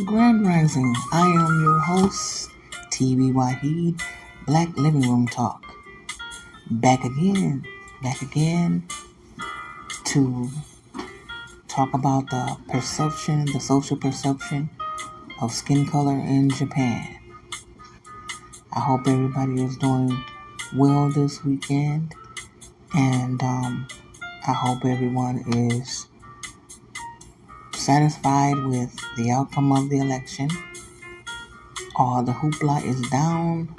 Grand Rising. I am your host, TV Wahid, Black Living Room Talk. Back again to talk about the social perception of skin color in Japan. I hope everybody is doing well this weekend, and I hope everyone is satisfied with the outcome of the election. All the hoopla is down.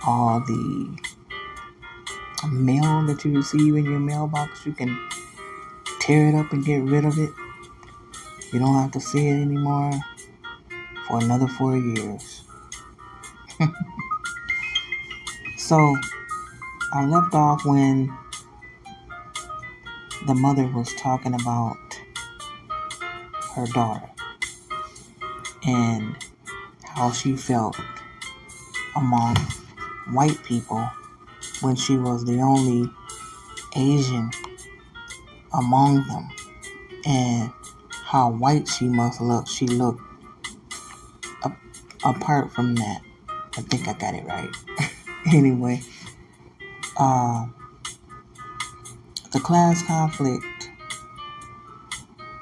All the mail that you receive in your mailbox, you can tear it up and get rid of it. You don't have to see it anymore for another 4 years. So I left off when the mother was talking about her daughter and how she felt among white people when she was the only Asian among them, and how white she must look. She looked apart from that. I think I got it right. Anyway, the class conflict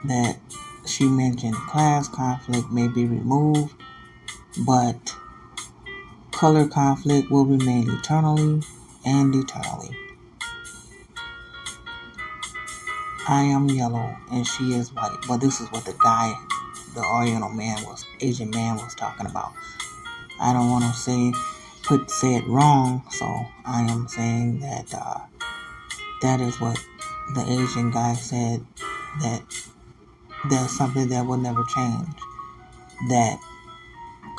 that she mentioned, class conflict may be removed, but color conflict will remain eternally and eternally. I am yellow and she is white. Well, this is what the Asian man was talking about. I don't want to say it wrong, so I am saying that that is what the Asian guy said, that there's something that will never change, that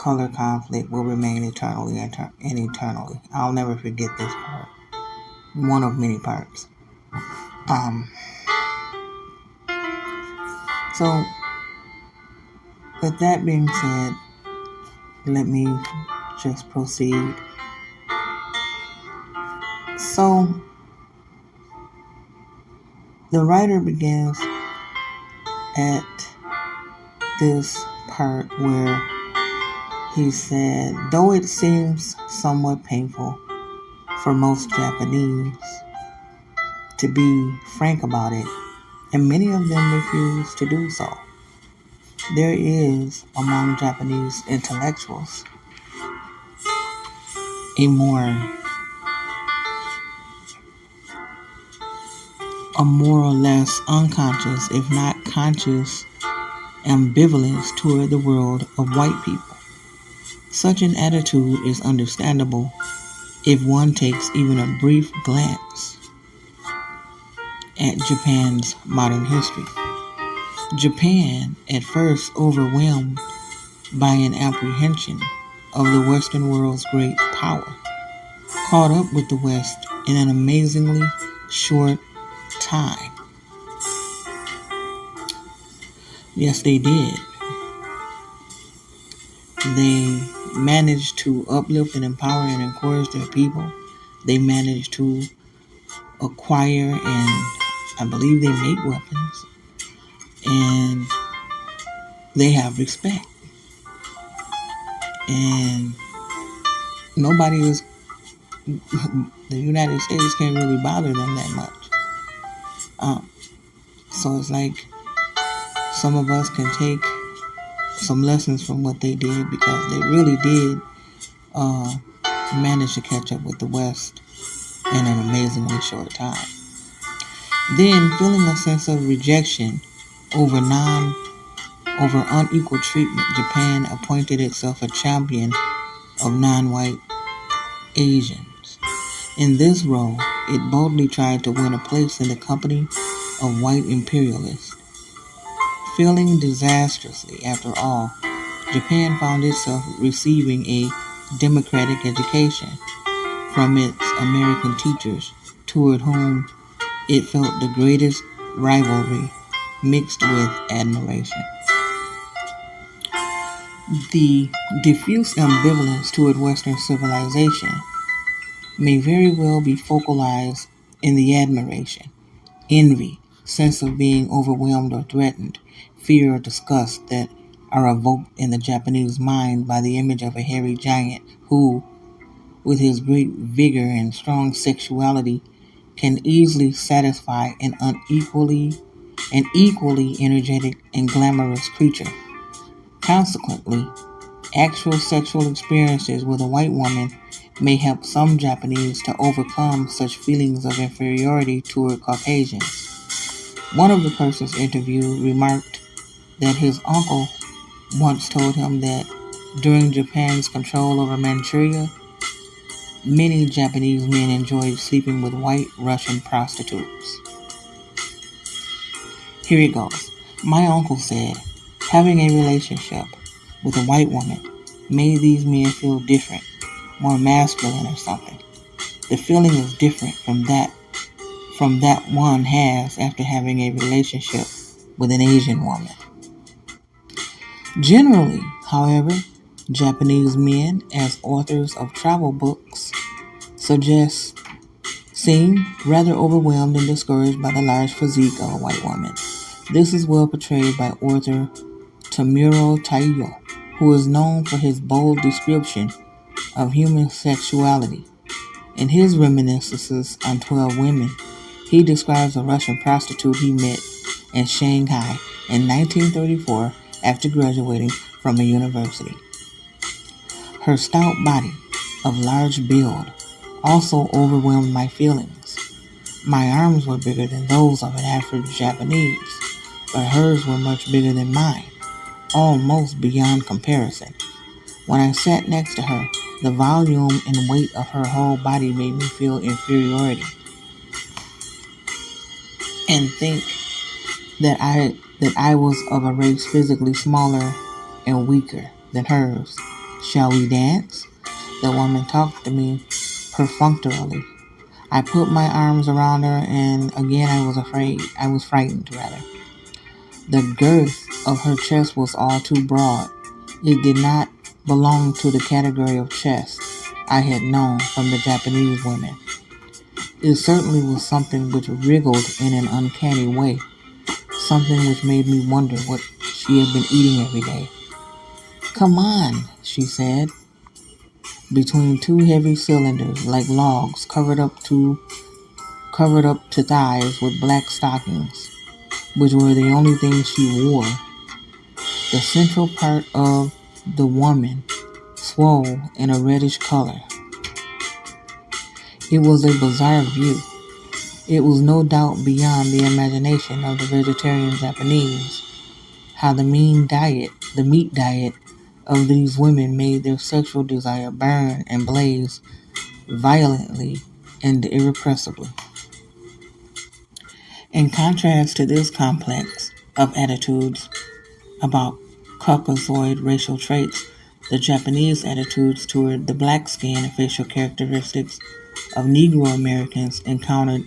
color conflict will remain eternally and eternally. I'll never forget this part. One of many parts. So, with that being said, let me just proceed. So, the writer begins at this part where he said, though it seems somewhat painful for most Japanese to be frank about it, and many of them refuse to do so, there is, among Japanese intellectuals, a more or less unconscious, if not conscious, ambivalence toward the world of white people. Such an attitude is understandable if one takes even a brief glance at Japan's modern history. Japan, at first overwhelmed by an apprehension of the Western world's great power, caught up with the West in an amazingly short time. Yes, they did. They managed to uplift and empower and encourage their people. They managed to acquire, and I believe they make weapons, and they have respect. And the United States can't really bother them that much. So it's like some of us can take some lessons from what they did, because they really did manage to catch up with the West in an amazingly short time. Then, feeling a sense of rejection over unequal treatment, Japan appointed itself a champion of non-white Asians. In this role, it boldly tried to win a place in the company of white imperialists. Failing disastrously, after all, Japan found itself receiving a democratic education from its American teachers, toward whom it felt the greatest rivalry mixed with admiration. The diffuse ambivalence toward Western civilization may very well be focalized in the admiration, envy, sense of being overwhelmed or threatened, fear or disgust that are evoked in the Japanese mind by the image of a hairy giant who, with his great vigor and strong sexuality, can easily satisfy an equally energetic and glamorous creature. Consequently, actual sexual experiences with a white woman may help some Japanese to overcome such feelings of inferiority toward Caucasians. One of the persons interviewed remarked that his uncle once told him that during Japan's control over Manchuria, many Japanese men enjoyed sleeping with white Russian prostitutes. Here it goes. My uncle said having a relationship with a white woman made these men feel different, more masculine or something. The feeling is different from that one has after having a relationship with an Asian woman. Generally, however, Japanese men, as authors of travel books, suggest seem rather overwhelmed and discouraged by the large physique of a white woman. This is well portrayed by author Tamuro Taiyo, who is known for his bold description of human sexuality. In his reminiscences on 12 Women, he describes a Russian prostitute he met in Shanghai in 1934 after graduating from a university. Her stout body, of large build, also overwhelmed my feelings. My arms were bigger than those of an average Japanese, but hers were much bigger than mine, almost beyond comparison. When I sat next to her, the volume and weight of her whole body made me feel inferiority and think that I was of a race physically smaller and weaker than hers. Shall we dance? The woman talked to me perfunctorily. I put my arms around her, and again I was afraid. I was frightened, rather. The girth of her chest was all too broad. It did not belong to the category of chest I had known from the Japanese women. It certainly was something which wriggled in an uncanny way, something which made me wonder what she had been eating every day. Come on, she said, between two heavy cylinders like logs covered up to thighs with black stockings, which were the only things she wore. The central part of the woman swole in a reddish color. It was a bizarre view. It was no doubt beyond the imagination of the vegetarian Japanese how the meat diet of these women made their sexual desire burn and blaze violently and irrepressibly. In contrast to this complex of attitudes about Caucasoid racial traits, the Japanese attitudes toward the black skin and facial characteristics of Negro Americans encountered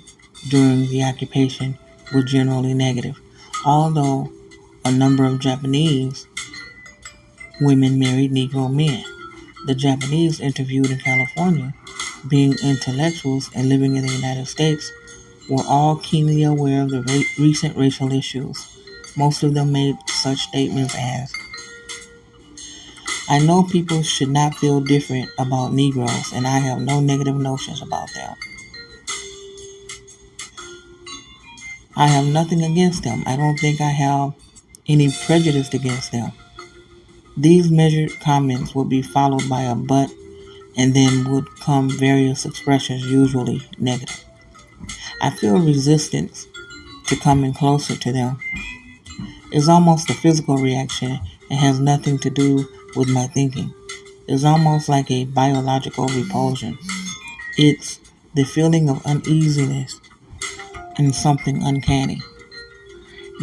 during the occupation were generally negative. Although a number of Japanese women married Negro men, the Japanese interviewed in California, being intellectuals and living in the United States, were all keenly aware of the recent racial issues. Most of them made such statements as, I know people should not feel different about Negroes, and I have no negative notions about them. I have nothing against them. I don't think I have any prejudice against them. These measured comments would be followed by a but, and then would come various expressions, usually negative. I feel resistance to coming closer to them. It's almost a physical reaction and has nothing to do with my thinking. It's almost like a biological repulsion. It's the feeling of uneasiness and something uncanny.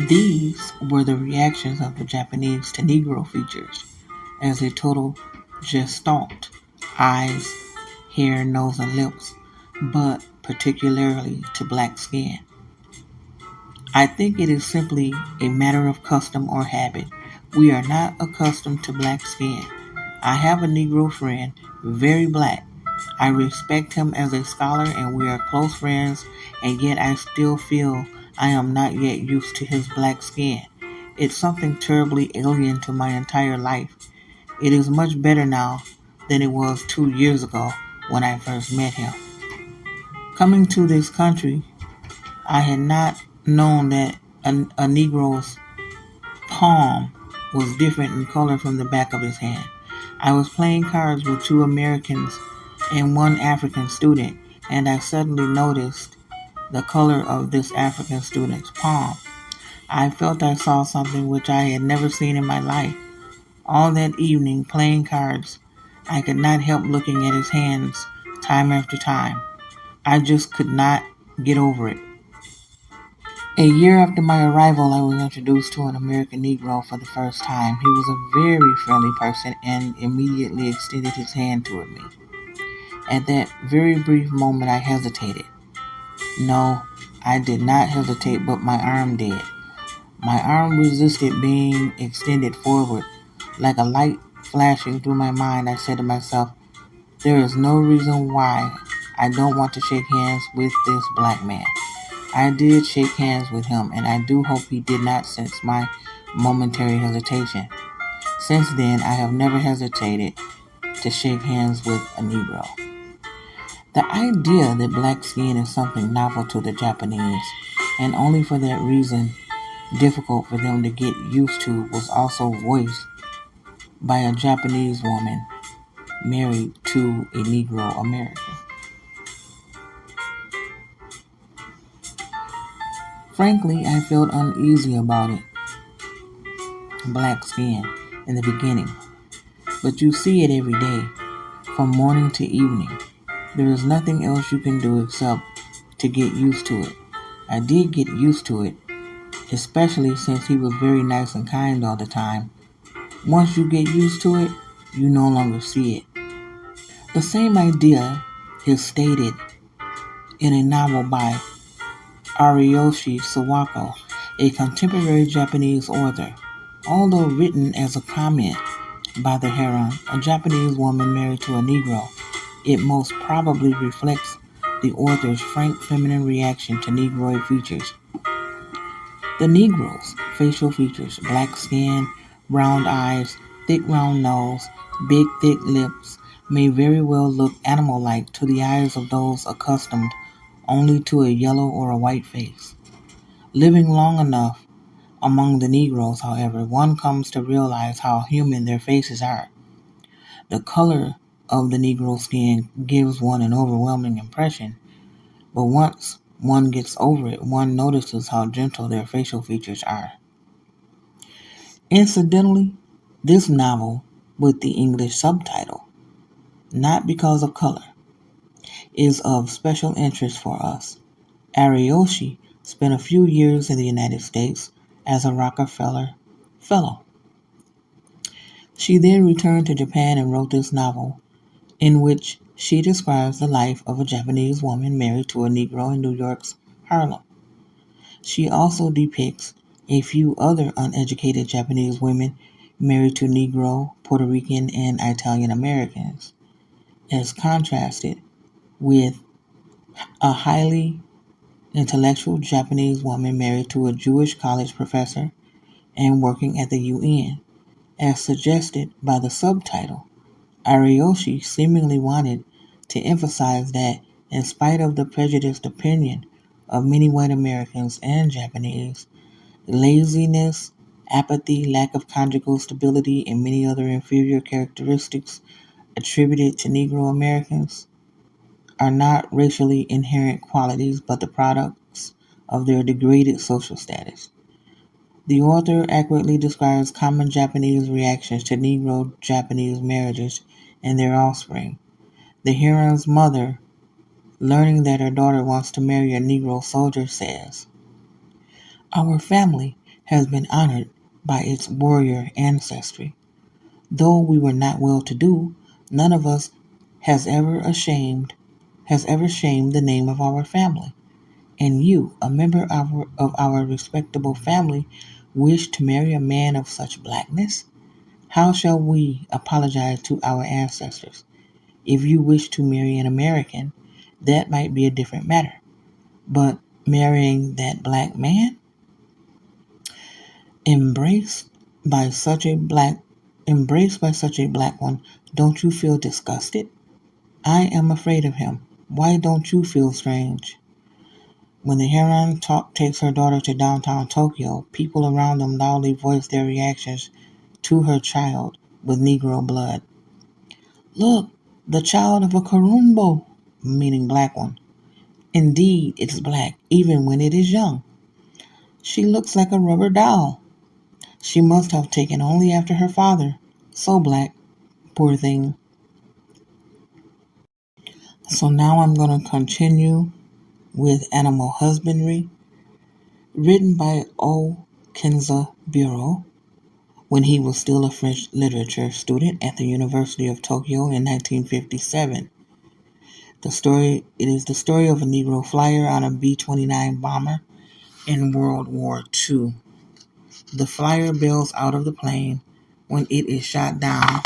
These were the reactions of the Japanese to Negro features as a total gestalt: eyes, hair, nose, and lips, but particularly to black skin. I think it is simply a matter of custom or habit. We are not accustomed to black skin. I have a Negro friend, very black. I respect him as a scholar and we are close friends, and yet I still feel I am not yet used to his black skin. It's something terribly alien to my entire life. It is much better now than it was 2 years ago when I first met him. Coming to this country, I had not known that a Negro's palm was different in color from the back of his hand. I was playing cards with two Americans and one African student, and I suddenly noticed the color of this African student's palm. I felt I saw something which I had never seen in my life. All that evening, playing cards, I could not help looking at his hands time after time. I just could not get over it. A year after my arrival, I was introduced to an American Negro for the first time. He was a very friendly person and immediately extended his hand toward me. At that very brief moment, I hesitated. No, I did not hesitate, but my arm did. My arm resisted being extended forward. Like a light flashing through my mind, I said to myself, there is no reason why I don't want to shake hands with this black man. I did shake hands with him, and I do hope he did not sense my momentary hesitation. Since then, I have never hesitated to shake hands with a Negro. The idea that black skin is something novel to the Japanese, and only for that reason difficult for them to get used to, was also voiced by a Japanese woman married to a Negro American. Frankly, I felt uneasy about it, black skin, in the beginning, but you see it every day, from morning to evening. There is nothing else you can do except to get used to it. I did get used to it, especially since he was very nice and kind all the time. Once you get used to it, you no longer see it. The same idea is stated in a novel by Hiroshi Wagatsuma, a contemporary Japanese author. Although written as a comment by the heroine, a Japanese woman married to a Negro, it most probably reflects the author's frank feminine reaction to Negroid features. The Negro's facial features, black skin, brown eyes, thick round nose, big thick lips, may very well look animal-like to the eyes of those accustomed only to a yellow or a white face. Living long enough among the Negroes, however, one comes to realize how human their faces are. The color of the Negro skin gives one an overwhelming impression, but once one gets over it, one notices how gentle their facial features are. Incidentally, this novel, with the English subtitle, Not Because of Color, is of special interest for us. Ariyoshi spent a few years in the United States as a Rockefeller Fellow. She then returned to Japan and wrote this novel, in which she describes the life of a Japanese woman married to a Negro in New York's Harlem. She also depicts a few other uneducated Japanese women married to Negro, Puerto Rican, and Italian Americans, as contrasted with a highly intellectual Japanese woman married to a Jewish college professor and working at the UN. As suggested by the subtitle, Ariyoshi seemingly wanted to emphasize that, in spite of the prejudiced opinion of many white Americans and Japanese, laziness, apathy, lack of conjugal stability, and many other inferior characteristics attributed to Negro Americans are not racially inherent qualities but the products of their degraded social status. The author accurately describes common Japanese reactions to Negro-Japanese marriages and their offspring. The heroine's mother, learning that her daughter wants to marry a Negro soldier, says, "Our family has been honored by its warrior ancestry. Though we were not well-to-do, none of us has ever shamed the name of our family. And you, a member of our respectable family, wish to marry a man of such blackness? How shall we apologize to our ancestors? If you wish to marry an American, that might be a different matter. But marrying that black man?" Embraced by such a black Embraced by such a black one, don't you feel disgusted? I am afraid of him. Why don't you feel strange? When the heron takes her daughter to downtown Tokyo, people around them loudly voice their reactions to her child with Negro blood. Look, the child of a Karumbo, meaning black one. Indeed, it is black, even when it is young. She looks like a rubber doll. She must have taken only after her father. So black, poor thing. So now I'm going to continue with Animal Husbandry, written by O. Kenzaburo when he was still a French literature student at the University of Tokyo in 1957. It is the story of a Negro flyer on a B-29 bomber in World War II. The flyer bails out of the plane when it is shot down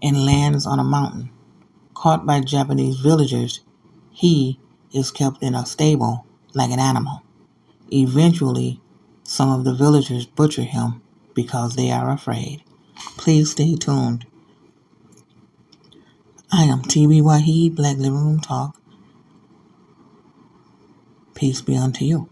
and lands on a mountain. Caught by Japanese villagers, he is kept in a stable like an animal. Eventually, some of the villagers butcher him because they are afraid. Please stay tuned. I am TB Wahid, Black Living Room Talk. Peace be unto you.